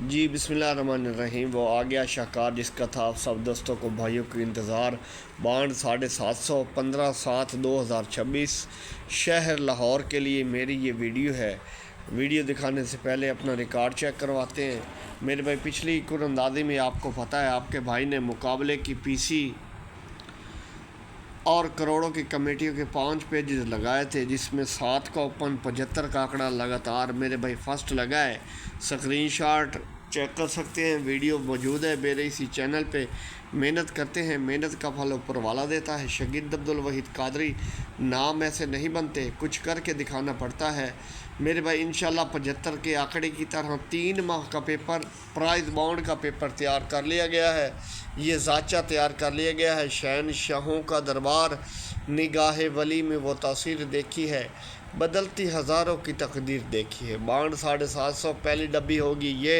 जी बिस्मिल्लाहिर्रहमानिर्रहीम। वो आ गया शाहकार जिसका था आप सब दोस्तों को भाइयों को इंतज़ार। बांड 750 15/7/2026 शहर लाहौर के लिए मेरी ये वीडियो है। वीडियो दिखाने से पहले अपना रिकॉर्ड चेक करवाते हैं। मेरे भाई पिछली कुरअंदाज़ी में आपको पता है आपके भाई ने मुकाबले की पीसी और करोड़ों की कमेटियों के 5 पेजेस लगाए थे, जिसमें 7 का ओपन 75 का आंकड़ा लगातार मेरे भाई फर्स्ट लगा है। स्क्रीनशॉट चेक कर सकते हैं, वीडियो मौजूद है मेरे इसी चैनल पे। मेहनत करते हैं, मेहनत का फल ऊपर वाला देता है। शगीद अब्दुल वहीद कादरी नाम ऐसे नहीं बनते, कुछ करके दिखाना पड़ता है मेरे भाई। इंशाल्लाह 75 के आंकड़े की तरह 3 माह का पेपर प्राइज बाउंड का पेपर तैयार कर लिया गया है। ये जाचा तैयार कर लिया गया है। शहनशाहों का दरबार निगाह वली में वो तासीर देखी है, बदलती हज़ारों की तकदीर देखी है। बाउंड 750 पहली डब्बी होगी। ये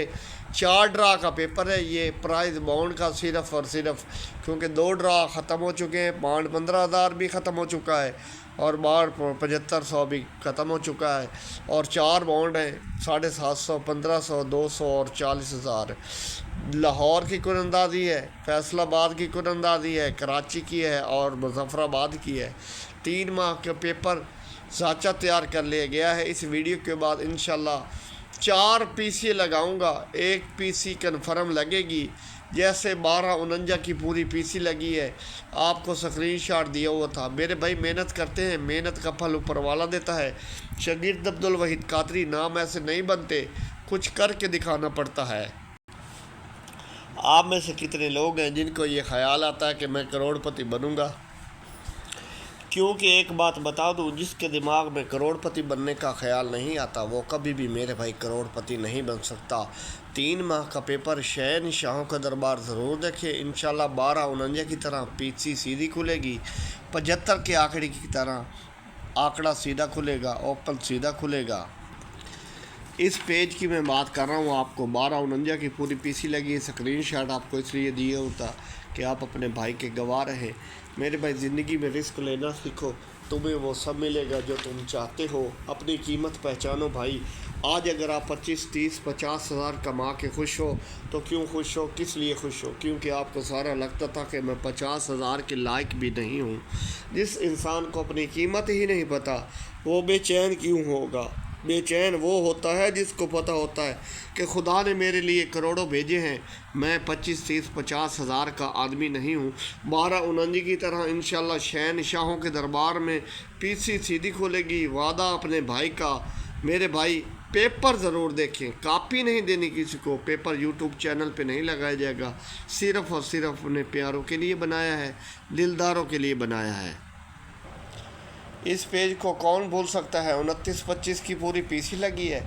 4 ड्रा का पेपर है। ये प्राइज बाउंड का सिर्फ और सिर्फ क्योंकि 2 ड्रा ख़त्म हो चुके हैं। बाउंड 15,000 भी ख़त्म हो चुका है और बाउंड 7500 भी ख़त्म हो चुका है और 4 बाउंड हैं 750, 1500, 200 और 40,000। लाहौर की कुरअंदाज़ी है, फैसलाबाद की कुरअंदाज़ी है, कराची की है और मुजफ्फराबाद की है। 3 माह का पेपर साचा तैयार कर लिया गया है। इस वीडियो के बाद इंशाल्लाह 4 पीसी लगाऊंगा, 1 पीसी कन्फर्म लगेगी। जैसे 1249 की पूरी पीसी लगी है, आपको स्क्रीनशॉट दिया हुआ था। मेरे भाई मेहनत करते हैं, मेहनत का फल ऊपर वाला देता है। शगीद अब्दुल वहीद कादरी नाम ऐसे नहीं बनते, कुछ करके दिखाना पड़ता है। आप में से कितने लोग हैं जिनको ये ख्याल आता है कि मैं करोड़पति बनूंगा? क्योंकि एक बात बता दूं, जिसके दिमाग में करोड़पति बनने का ख्याल नहीं आता वो कभी भी मेरे भाई करोड़पति नहीं बन सकता। 3 माह का पेपर शहनशाहों का दरबार ज़रूर देखें। इंशाल्लाह 1249 की तरह पीसी सीधी खुलेगी, 75 के आंकड़े की तरह आंकड़ा सीधा खुलेगा, ओपन सीधा खुलेगा। इस पेज की मैं बात कर रहा हूँ आपको। 1249 की पूरी पीसी लगी। स्क्रीनशॉट आपको इसलिए दिए होता कि आप अपने भाई के गवाह रहें। मेरे भाई ज़िंदगी में रिस्क लेना सीखो, तुम्हें वो सब मिलेगा जो तुम चाहते हो। अपनी कीमत पहचानो भाई। आज अगर आप 25, 30, 50,000 कमा के खुश हो तो क्यों खुश हो, किस लिए खुश हो? क्योंकि आपको सारा लगता था कि मैं 50,000 के लायक भी नहीं हूँ। जिस इंसान को अपनी कीमत ही नहीं पता वो बेचैन क्यों होगा? बेचैन वो होता है जिसको पता होता है कि खुदा ने मेरे लिए करोड़ों भेजे हैं, मैं 25, 30, 50,000 का आदमी नहीं हूँ। 1249 की तरह इंशाल्लाह शहनशाहों के दरबार में पीसी सीधी खुलेगी। वादा अपने भाई का। मेरे भाई पेपर ज़रूर देखें, कापी नहीं देनी किसी को। पेपर यूट्यूब चैनल पे नहीं लगाया जाएगा, सिर्फ़ और सिर्फ अपने प्यारों के लिए बनाया है, दिलदारों के लिए बनाया है। इस पेज को कौन भूल सकता है? 29-25 की पूरी पीसी लगी है,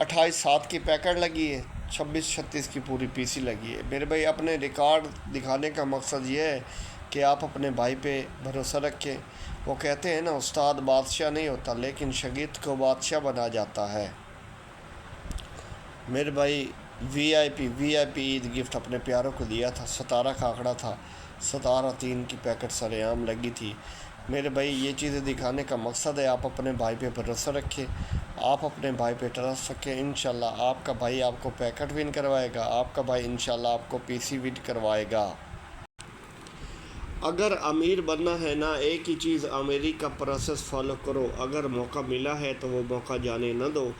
28-7 की पैकेट लगी है, 26-36 की पूरी पीसी लगी है। मेरे भाई अपने रिकॉर्ड दिखाने का मकसद ये है कि आप अपने भाई पे भरोसा रखें। वो कहते हैं ना, उस्ताद बादशाह नहीं होता लेकिन शागिर्द को बादशाह बना जाता है। मेरे भाई वीआईपी ईद गिफ्ट अपने प्यारों को दिया था। 17 का आंकड़ा था, 17-3 की पैकेट सरेआम लगी थी। मेरे भाई ये चीज़ें दिखाने का मकसद है आप अपने भाई पे भरोसा रखें, आप अपने भाई पे ट्रस्ट रखें। इंशाल्लाह आपका भाई आपको पैकेट विन करवाएगा, आपका भाई इंशाल्लाह आपको पीसी विन करवाएगा। अगर अमीर बनना है ना, एक ही चीज़ अमीरी का प्रोसेस फॉलो करो। अगर मौका मिला है तो वो मौका जाने न दो।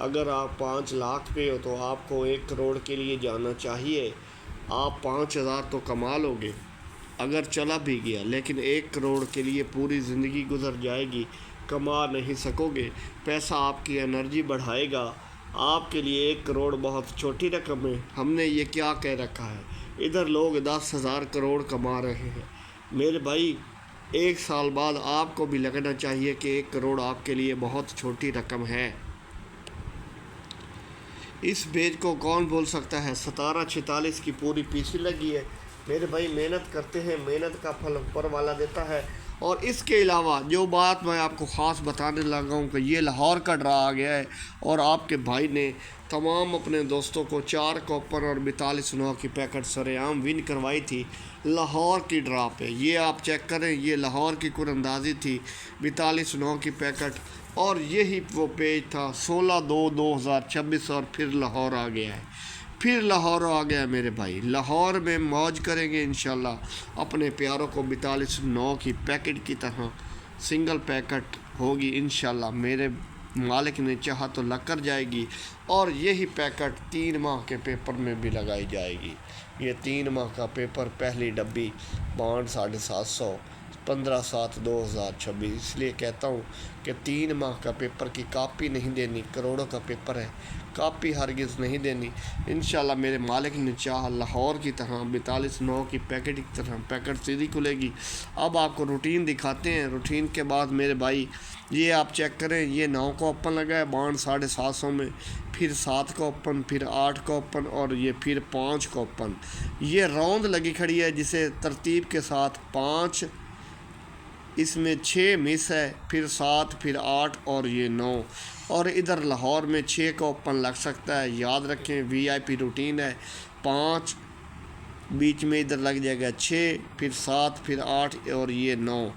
अगर आप 5 लाख पे हो तो आपको 1 करोड़ के लिए जाना चाहिए। आप 5,000 तो कमा लोगे अगर चला भी गया, लेकिन 1 करोड़ के लिए पूरी ज़िंदगी गुजर जाएगी, कमा नहीं सकोगे। पैसा आपकी एनर्जी बढ़ाएगा। आपके लिए 1 करोड़ बहुत छोटी रकम है। हमने ये क्या कह रखा है? इधर लोग 10,000 करोड़ कमा रहे हैं। मेरे भाई 1 साल बाद आपको भी लगना चाहिए कि 1 करोड़ आपके लिए बहुत छोटी रकम है। इस पेज को कौन भूल सकता है? 17-46 की पूरी पीसी लगी है। मेरे भाई मेहनत करते हैं, मेहनत का फल ऊपर वाला देता है। और इसके अलावा जो बात मैं आपको ख़ास बताने लगा हूँ कि ये लाहौर का ड्रा आ गया है और आपके भाई ने तमाम अपने दोस्तों को 4 कॉपर और 42 की पैकेट सरेआम विन करवाई थी लाहौर की ड्रा पे। ये आप चेक करें, ये लाहौर की कुरअंदाज़ी थी, 42 की पैकेट। और यही वो पेज था 16/2/2026 और फिर लाहौर आ गया है। फिर लाहौर आ गया मेरे भाई, लाहौर में मौज करेंगे इंशाल्लाह। अपने प्यारों को 4209 की पैकेट की तरह सिंगल पैकेट होगी इंशाल्लाह। मेरे मालिक ने चाहा तो लग कर जाएगी, और यही पैकेट 3 माह के पेपर में भी लगाई जाएगी। ये 3 माह का पेपर, पहली डब्बी बॉन्ड 750, 15/7/2026। इसलिए कहता हूँ कि 3 माह का पेपर की कापी नहीं देनी, करोड़ों का पेपर है, कापी हरगिज़ नहीं देनी। इंशाल्लाह मेरे मालिक ने चाहा लाहौर की तरह 4209 की पैकेट की तरह पैकेट सीधी खुलेगी। अब आपको रूटीन दिखाते हैं। रूटीन के बाद मेरे भाई ये आप चेक करें, ये 9 का ओपन लगा है बॉन्ड 750 में, फिर 7 का ओपन, फिर 8 का ओपन, और ये फिर 5 का ओपन। ये रौंद लगी खड़ी है जिसे तरतीब के साथ 5, इसमें 6 मिस है, फिर 7, फिर 8 और ये 9। और इधर लाहौर में 6 का ओपन लग सकता है। याद रखें VIP रूटीन है। 5 बीच में इधर लग जाएगा 6, फिर 7, फिर 8 और ये 9।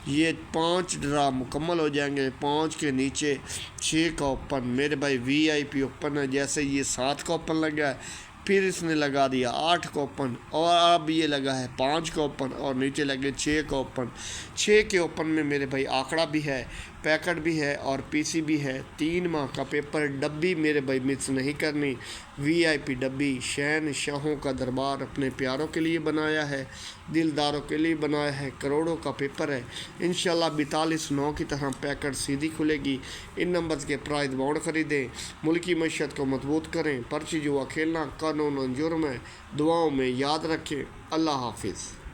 ये 5 ड्रा मुकम्मल हो जाएंगे। 5 के नीचे 6 का ओपन मेरे भाई VIP ओपन है। जैसे ये 7 का ओपन लगा है, फिर इसने लगा दिया 8 का ओपन, और अब ये लगा है 5 का ओपन, और नीचे लगे 6 का ओपन। 6 के ओपन में मेरे भाई आंकड़ा भी है, पैकेट भी है और PC भी है। 3 माह का पेपर, डब्बी मेरे भाई मिस नहीं करनी। VIP डब्बी, शहनशाहों का दरबार अपने प्यारों के लिए बनाया है, दिलदारों के लिए बनाया है। करोड़ों का पेपर है इंशाल्लाह। 4209 की तरह पैकेट सीधी खुलेगी। इन नंबर्स के प्राइस बॉन्ड खरीदें, मुल्की मईशत को मजबूत करें। पर्ची जुआ खेलना कानून जुर्म है। दुआओं में याद रखें। अल्लाह हाफिज़।